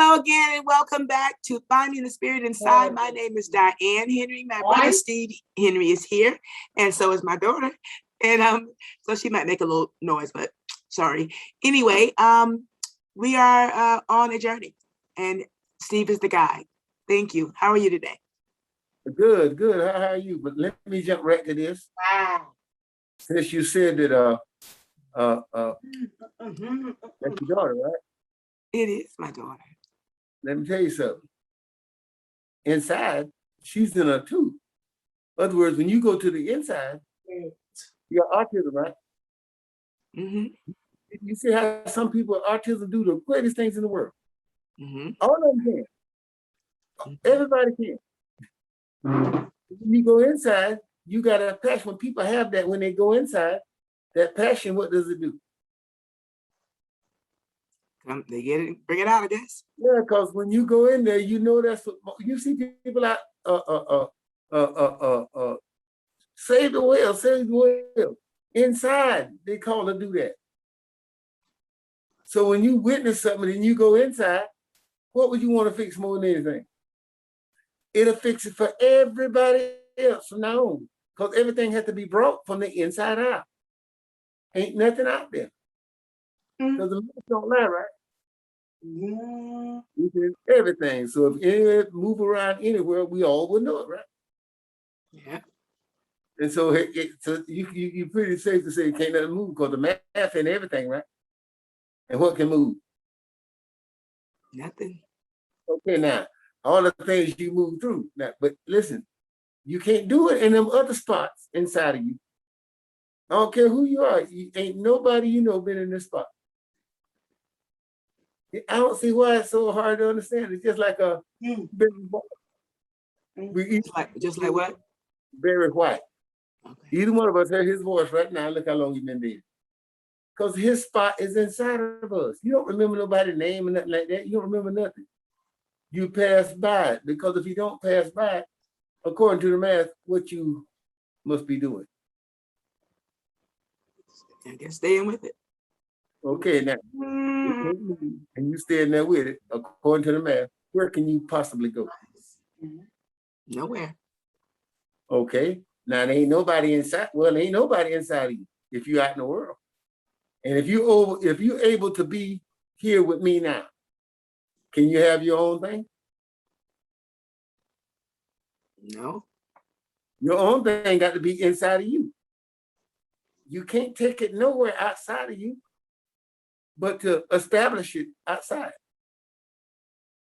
Hello again and welcome back to Finding the Spirit Inside. My name is Diann Henry. My brother Steve Henry is here, and so is my daughter. And so she might make a little noise, but sorry. Anyway, we are on a journey, and Steve is the guide. Thank you. How are you today? Good, good. How are you? But let me jump right to this. Wow. Since you said that that's your daughter, right? It is my daughter. Let me tell you something. Inside, she's in her too. In other words, when you go to the inside, you got autism, right? Mm-hmm. You see how some people with autism do the greatest things in the world. Mm-hmm. All of them can. Everybody can. When you go inside, you got a passion. When people have that, when they go inside, that passion, what does it do? They get it, bring it out, I guess. Yeah, because when you go in there, you know that's what you see people out save the whale, save the whale. Inside, they call to do that. So when you witness something and you go inside, what would you want to fix more than anything? It'll fix it for everybody else from now on. Because everything has to be brought from the inside out. Ain't nothing out there. Because the myths don't lie, right? Yeah. Everything. So if it move around anywhere, we all would know it, right? Yeah. And so you're pretty safe to say it can't nothing move because the math and everything, right? And what can move? Nothing. Okay, now all the things you move through. Now, but listen, you can't do it in them other spots inside of you. I don't care who you are. Ain't nobody you know been in this spot. I don't see why it's so hard to understand. It's just like a Barry White. Just like what? Barry White. Okay. Either one of us heard his voice right now. Look how long he's been dead. Because his spot is inside of us. You don't remember nobody's name or nothing like that. You don't remember nothing. You pass by it. Because if you don't pass by it, according to the math, what you must be doing. I guess staying with it. Okay, now, and you staying there with it, according to the math, where can you possibly go? Nowhere. Okay, now there ain't nobody inside. Well, there ain't nobody inside of you if you're out in the world. And if you're able to be here with me now, can you have your own thing? No. Your own thing got to be inside of you. You can't take it nowhere outside of you, but to establish it outside.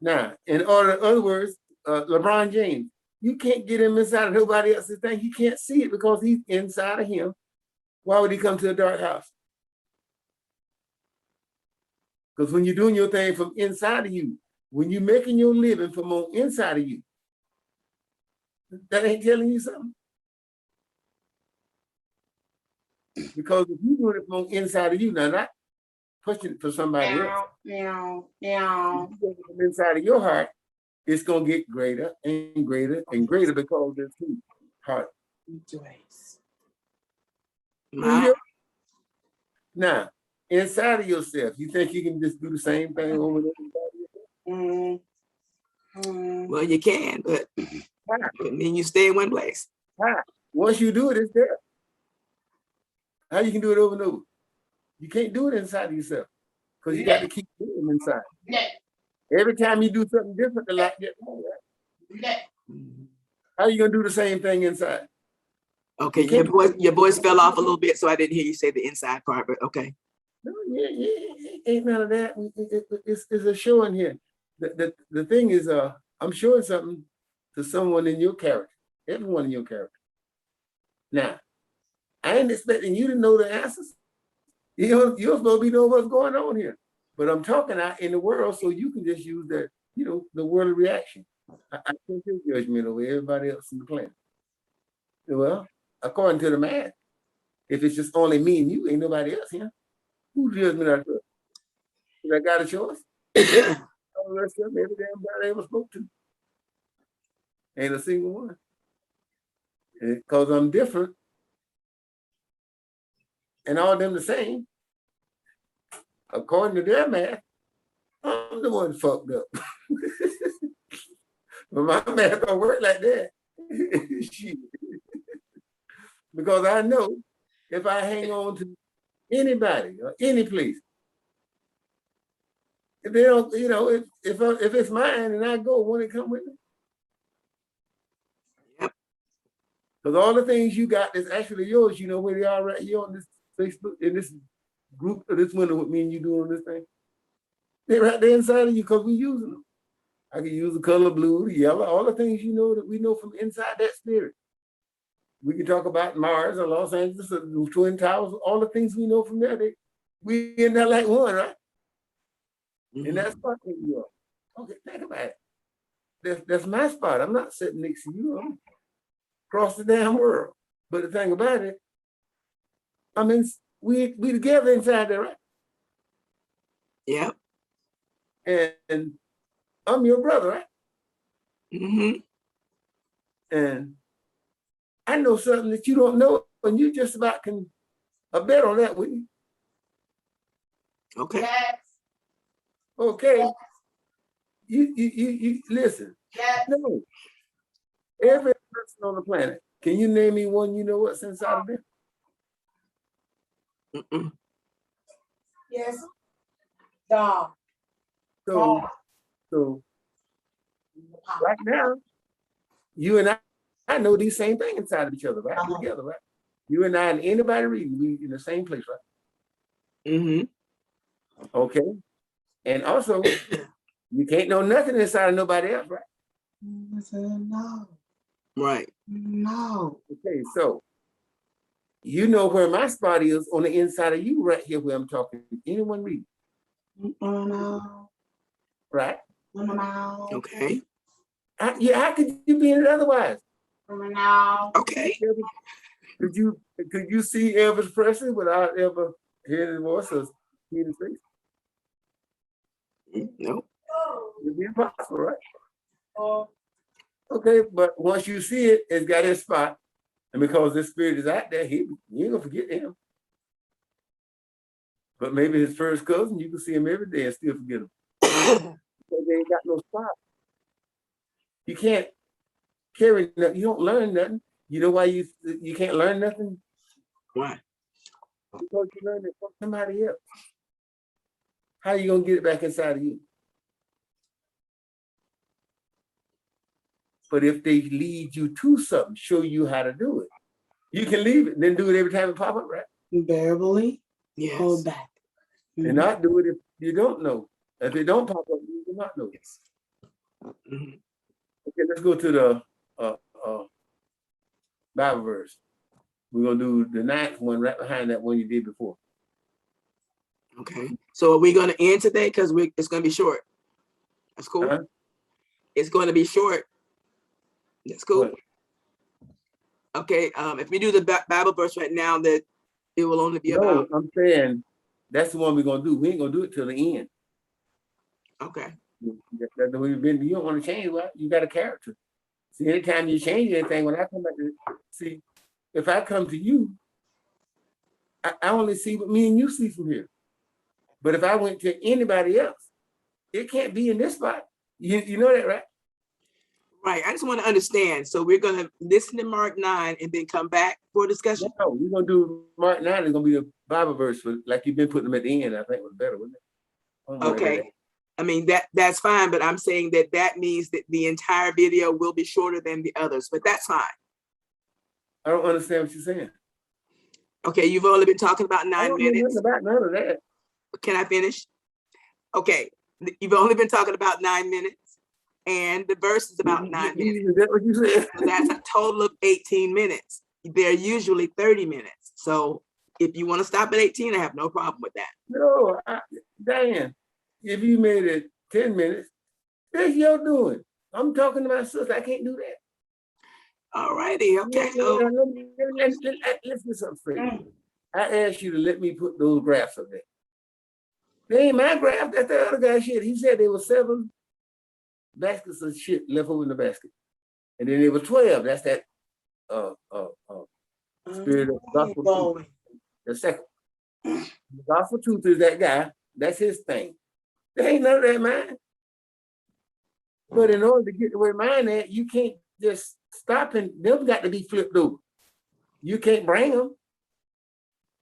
Now, in other words, LeBron James, you can't get him inside of nobody else's thing. He can't see it because he's inside of him. Why would he come to a dark house? Because when you're doing your thing from inside of you, when you're making your living from on inside of you, that ain't telling you something. Because if you're doing it from inside of you, now not pushing it for somebody else. From inside of your heart, it's gonna get greater and greater and greater because it's heart. Now, inside of yourself, you think you can just do the same thing over and over? Well, you can, but I mean, you stay in one place. Once you do it, it's there. How you can do it over and over? You can't do it inside of yourself because you got to keep doing it inside. Every time you do something different, the light gets more, right? How are you gonna do the same thing inside? Okay, your voice fell off a little bit, so I didn't hear you say the inside part, but okay. No, ain't none of that. It's a show in here. The thing is, I'm showing something to someone in your character, everyone in your character. Now, I ain't expecting you to know the answers. You're supposed to be knowing what's going on here. But I'm talking out in the world so you can just use the world reaction. I can't take judgment over everybody else in the planet. Well, according to the math, if it's just only me and you, ain't nobody else here. Who judgment I trust? Because I got a choice. All the rest of them, every damn body I ever spoke to. Ain't a single one. Because I'm different. And all them the same. According to their math, I'm the one fucked up. But my math don't work like that. Shit. Because I know if I hang on to anybody or any place, if they don't, you know, if it's mine and I go, won't it come with me? Yep. Because all the things you got that's actually yours, you know where they are right here on this Facebook, in this group, or this window with me and you doing this thing. They're right there inside of you because we using them. I can use the color blue, the yellow, all the things you know that we know from inside that spirit. We can talk about Mars or Los Angeles or the Twin Towers, all the things we know from there. We in there like one, right? Mm-hmm. And that's what you are. Okay, think about it. That's my spot. I'm not sitting next to you. I'm across the damn world. But the thing about it, I mean, we together inside there, right? Yep. And I'm your brother, right? Mm-hmm. And I know something that you don't know, and you just about can bet on that with you. Okay. Yes. Okay. Yes. You listen. Yes. No. Every person on the planet, can you name me one you know what's inside of them? Mm-mm. Yes. Dog. So right now, you and I know these same things inside of each other, right? We're together, right? You and I and anybody reading, we in the same place, right? Mm-hmm. Okay. And also, you can't know nothing inside of nobody else, right? No. Right. No. Okay, so you know where my spot is on the inside of you, right here where I'm talking. Anyone read? No. Right? No. Okay. Yeah, how could you be in it otherwise? No. Okay. Could you see Elvis Presley without ever hearing his voice or seeing his face? Nope. It'd be impossible, right? Oh. Okay, but once you see it, it's got its spot. And because this spirit is out there, you ain't gonna forget him. But maybe his first cousin, you can see him every day and still forget him. Because they ain't got no spot. You can't carry nothing. You don't learn nothing. You know why you can't learn nothing? Why? Because you learned it from somebody else. How are you gonna get it back inside of you? But if they lead you to something, show you how to do it, you can leave it and then do it every time it pop up, right? Invariably. Yes. Hold back. And not do it if you don't know. If it don't pop up, you do not know. Yes. Mm-hmm. Okay, let's go to the Bible verse. We're gonna do the 9th one right behind that one you did before. Okay. So are we going to end today? Because it's going to be short. That's cool. Huh? It's going to be short. That's cool. What? Okay. If we do the Bible verse right now, that it will only be about. I'm saying that's the one we're gonna do. We ain't gonna do it till the end. Okay. That's the way you've been. You don't want to change, what? You got a character. See, anytime you change anything, when I come back to see, if I come to you, I only see what me and you see from here. But if I went to anybody else, it can't be in this spot. You know that, right? Right. I just want to understand. So we're going to listen to Mark 9 and then come back for discussion. No, we're gonna do Mark 9. It's gonna be the Bible verse, like you've been putting them at the end. I think was better, wasn't it? Okay. I mean, that's fine, but I'm saying that means that the entire video will be shorter than the others, but that's fine. I don't understand what you're saying. Okay, you've only been talking about 9 I don't minutes. know nothing about none of that. Can I finish? Okay, you've only been talking about 9 minutes, and the verse is about 9 minutes. Is that what you said? So that's a total of 18 minutes. They're usually 30 minutes. So if you want to stop at 18, I have no problem with that. No, Diann, if you made it 10 minutes, that's your doing. I'm talking to my sister. I can't do that. All righty. Okay. Let's get something straight. I asked you to let me put those graphs up there. They ain't my graph. That's the other guy's shit. He said there were 7 baskets of shit left over in the basket. And then there were 12. That's that spirit of gospel truth. The second. The gospel truth is that guy. That's his thing. There ain't none of that mine. But in order to get where mine at, you can't just stop and them got to be flipped over. You can't bring them.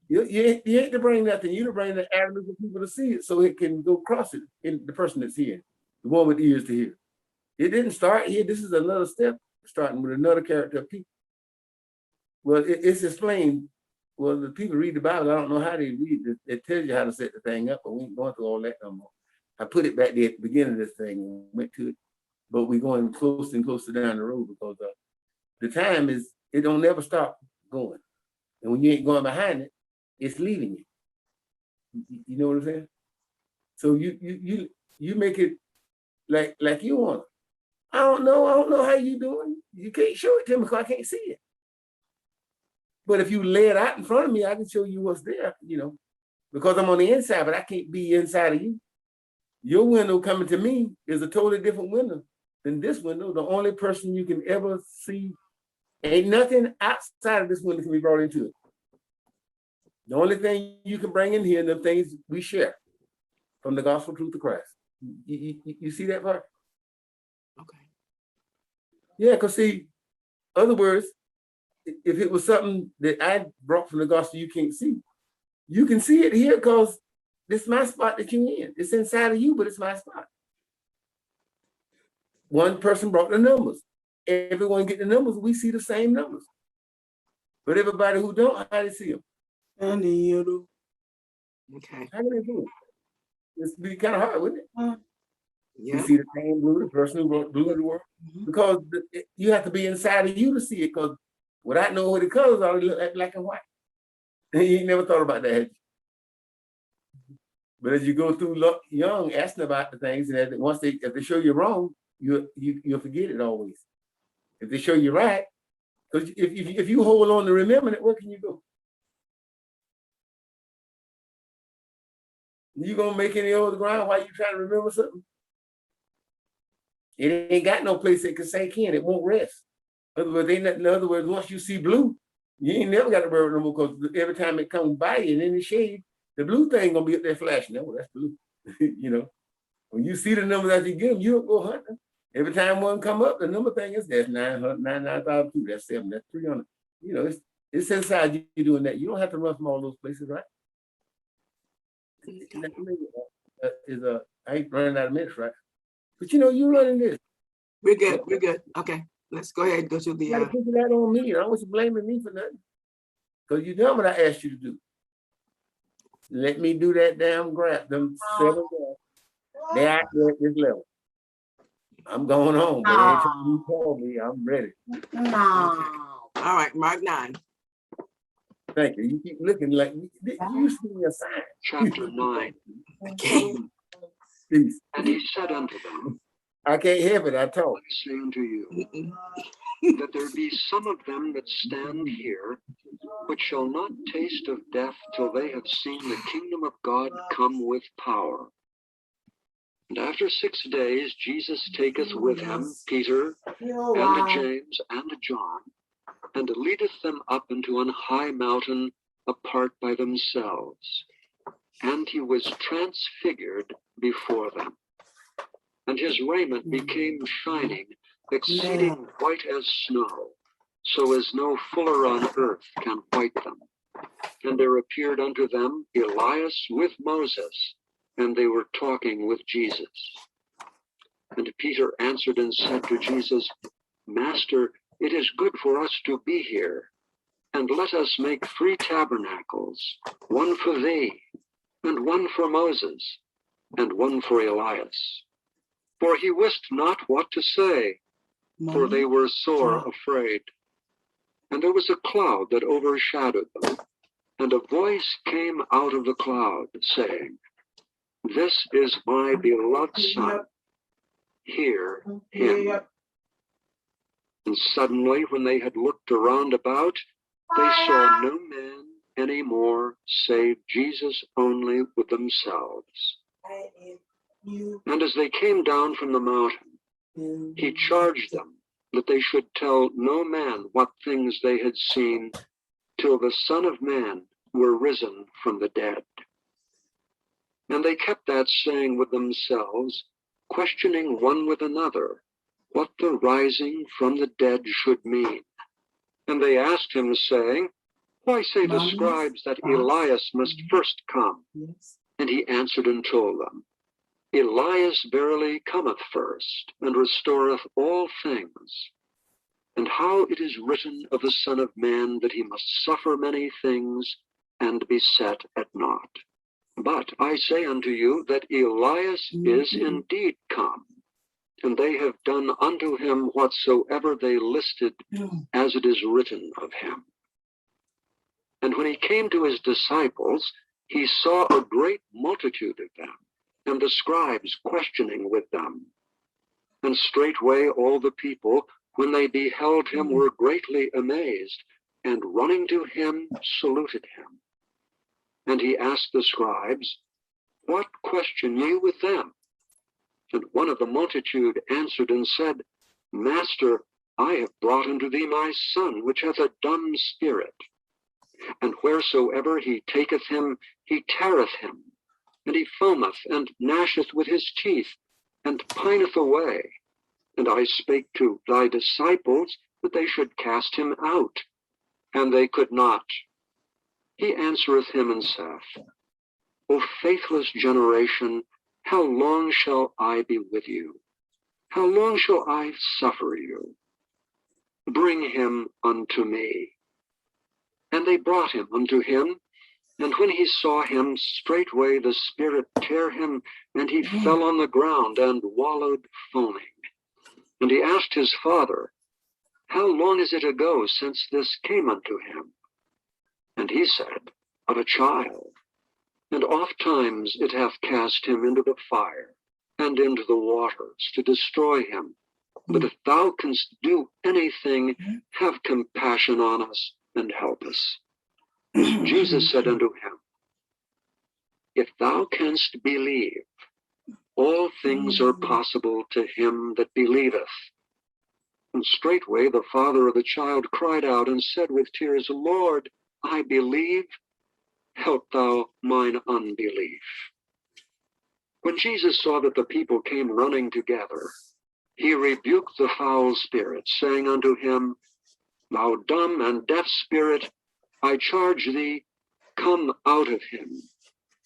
You ain't to bring nothing. You to bring the avenues for people to see it so it can go across it in the person that's here, the one with ears to hear. It didn't start here. This is another step, starting with another character of people. Well, it's explained. Well, the people read the Bible. I don't know how they read it. It tells you how to set the thing up, but we ain't going through all that no more. I put it back there at the beginning of this thing and went to it, but we're going closer and closer down the road because the time is, it don't never stop going. And when you ain't going behind it, it's leaving you. You know what I'm saying? So you make it like you want it. I don't know how you doing. You can't show it to me because I can't see it. But if you lay it out in front of me, I can show you what's there, you know, because I'm on the inside, but I can't be inside of you. Your window coming to me is a totally different window than this window. The only person you can ever see, ain't nothing outside of this window can be brought into it. The only thing you can bring in here, and the things we share from the gospel truth of Christ. You see that part? Okay. Yeah, because see, other words, if it was something that I brought from the gospel you can't see, you can see it here because this is my spot that you're in. It's inside of you, but it's my spot. One person brought the numbers. Everyone get the numbers, we see the same numbers. But everybody who don't, how do they see them? And then you do. Okay. How do they do it? It's be kind of hard, wouldn't it? Yeah. You see the same blue, the person who brought blue to the world. Because you have to be inside of you to see it, because without knowing what the colors are, they look like black and white. And you ain't never thought about that, had you? But as you go through young, asking about the things, and once if they show you wrong, you'll forget it always. If they show you right, because if you hold on to remembering it, where can you go? You gonna make any over the ground while you trying to remember something? It ain't got no place it can sink in. It won't rest. In other words, once you see blue, you ain't never got to worry no more, because every time it comes by you and in the shade, the blue thing gonna be up there flashing. Oh, that's blue. You know, when you see the numbers as you get them, you don't go hunting. Every time one come up, the number thing is that's 9,002. That's 7. That's 300. You know, it's inside you doing that. You don't have to run from all those places, right? I ain't running out of minutes, right? But you know, you running this. We're good. We're good. Okay. Let's go ahead and go to the. You gotta put that on me. I don't want you blaming me for nothing. Because you done what I asked you to do. Let me do that damn graph, them 7 graphs. They're out there at this level. I'm going on, but anytime you call me, I'm ready. No. All right, Mark 9. Thank you. You keep looking like you used to be a sign. Chapter 9. Okay. Peace. And he said unto them, I can't help it, I talk. I say unto you, that there be some of them that stand here, which shall not taste of death till they have seen the kingdom of God come with power. And after 6 days Jesus taketh with him Peter and James and John, and leadeth them up into an high mountain apart by themselves. And he was transfigured before them. And his raiment became shining, exceeding white as snow, so as no fuller on earth can white them. And there appeared unto them Elias with Moses, and they were talking with Jesus. And Peter answered and said to Jesus, Master, it is good for us to be here, and let us make 3 tabernacles, one for thee, and one for Moses, and one for Elias. For he wist not what to say, for they were sore afraid. And there was a cloud that overshadowed them, and a voice came out of the cloud, saying, This is my beloved Son, hear him. And suddenly, when they had looked around about, they saw no man any more, save Jesus only with themselves. And as they came down from the mountain, he charged them that they should tell no man what things they had seen, till the Son of Man were risen from the dead. And they kept that saying with themselves, questioning one with another what the rising from the dead should mean. And they asked him, saying, Why say the Mamas, scribes that Bas. Elias must first come? Yes. And he answered and told them, Elias verily cometh first, and restoreth all things. And how it is written of the Son of Man that he must suffer many things, and be set at naught. But I say unto you that Elias is indeed come, and they have done unto him whatsoever they listed, as it is written of him. And when he came to his disciples, he saw a great multitude of them, and the scribes questioning with them. And straightway all the people, when they beheld him, were greatly amazed, and running to him, saluted him. And he asked the scribes, What question ye with them? And one of the multitude answered and said, Master, I have brought unto thee my son, which hath a dumb spirit. And wheresoever he taketh him, he teareth him, and he foameth and gnasheth with his teeth, and pineth away. And I spake to thy disciples that they should cast him out, and they could not. He answereth him and saith, O faithless generation, how long shall I be with you? How long shall I suffer you? Bring him unto me. And they brought him unto him, and when he saw him, straightway the spirit tear him, and he fell on the ground and wallowed foaming. And he asked his father, How long is it ago since this came unto him? And he said, Of a child. And oft times it hath cast him into the fire, and into the waters, to destroy him. But if thou canst do anything, have compassion on us, and help us. Jesus said unto him, If thou canst believe, all things are possible to him that believeth. And straightway the father of the child cried out and said with tears, Lord, I believe, help thou mine unbelief. When Jesus saw that the people came running together, he rebuked the foul spirit, saying unto him, Thou dumb and deaf spirit, I charge thee, come out of him,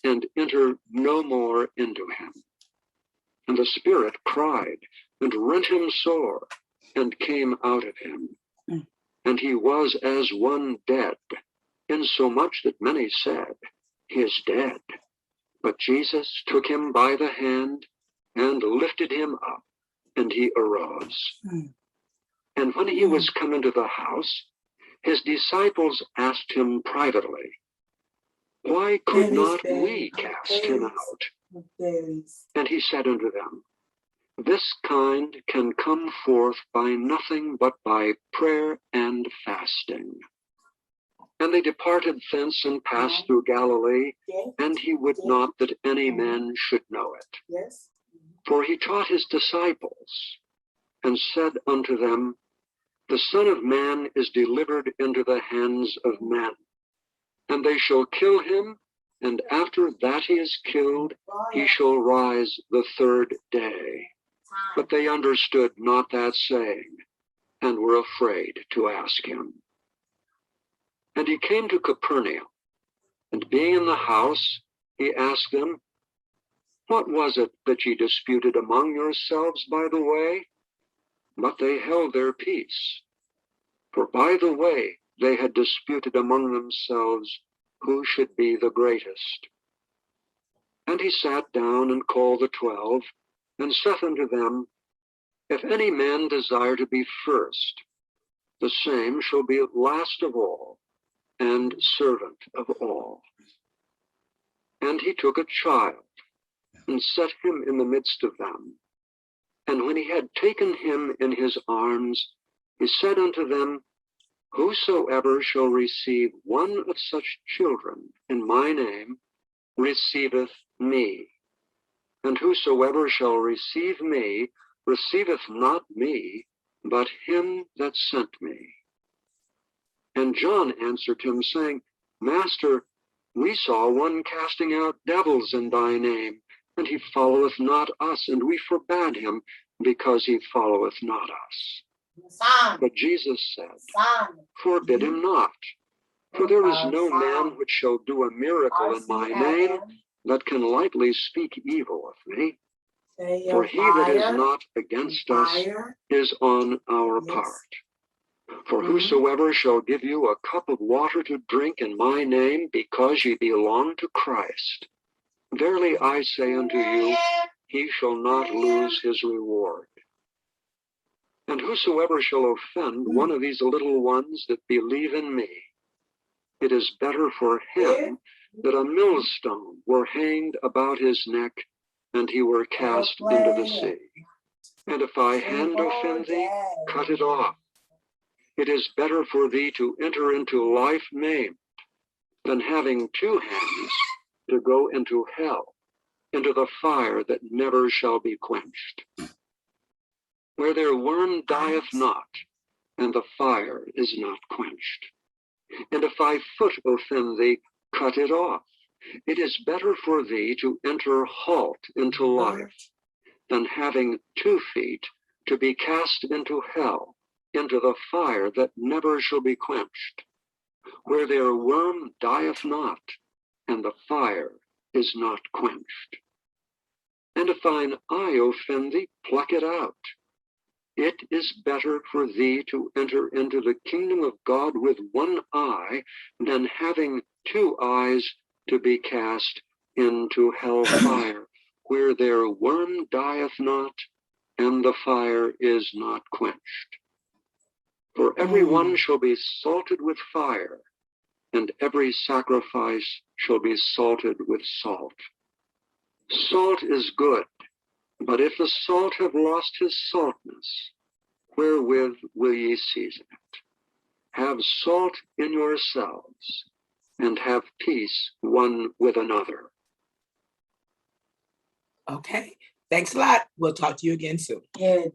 and enter no more into him. And the spirit cried, and rent him sore, and came out of him. And he was as one dead, insomuch that many said, He is dead. But Jesus took him by the hand, and lifted him up, and he arose. And when he was come into the house, his disciples asked him privately, Why could not we cast him out? And he said unto them, This kind can come forth by nothing but by prayer and fasting. And they departed thence and passed through Galilee, and he would not that any man should know it. For he taught his disciples, and said unto them, The Son of Man is delivered into the hands of men, and they shall kill him, and after that he is killed, he shall rise the third day. But they understood not that saying, and were afraid to ask him. And he came to Capernaum, and being in the house, he asked them, What was it that ye disputed among yourselves by the way? But they held their peace. For by the way they had disputed among themselves who should be the greatest. And he sat down and called the 12, and saith unto them, If any man desire to be first, the same shall be last of all, and servant of all. And he took a child, and set him in the midst of them. And when he had taken him in his arms, he said unto them, Whosoever shall receive one of such children in my name, receiveth me. And whosoever shall receive me, receiveth not me, but him that sent me. And John answered him, saying, Master, We saw one casting out devils in thy name, and he followeth not us, and we forbade him, because he followeth not us. Son. But Jesus said, Son. Forbid him not. For there is no man which shall do a miracle in my name that can lightly speak evil of me. For he that is not against us is on our part. For whosoever shall give you a cup of water to drink in my name, because ye belong to Christ, verily I say unto you, he shall not lose his reward. And whosoever shall offend one of these little ones that believe in me, it is better for him that a millstone were hanged about his neck, and he were cast into the sea. And if thy hand offend thee, cut it off. It is better for thee to enter into life maimed, than having two hands to go into hell, into the fire that never shall be quenched, where their worm dieth not, and the fire is not quenched. And if thy foot offend thee, cut it off. It is better for thee to enter halt into life, than having 2 feet to be cast into hell, into the fire that never shall be quenched, where their worm dieth not, and the fire is not quenched. And if thine eye offend thee, pluck it out. It is better for thee to enter into the kingdom of God with 1 eye, than having 2 eyes to be cast into hell fire, where their worm dieth not, and the fire is not quenched. For every one shall be salted with fire, and every sacrifice shall be salted with salt. Salt is good, but if the salt have lost his saltness, wherewith will ye season it? Have salt in yourselves, and have peace one with another. Okay. Thanks a lot. We'll talk to you again soon. Yeah.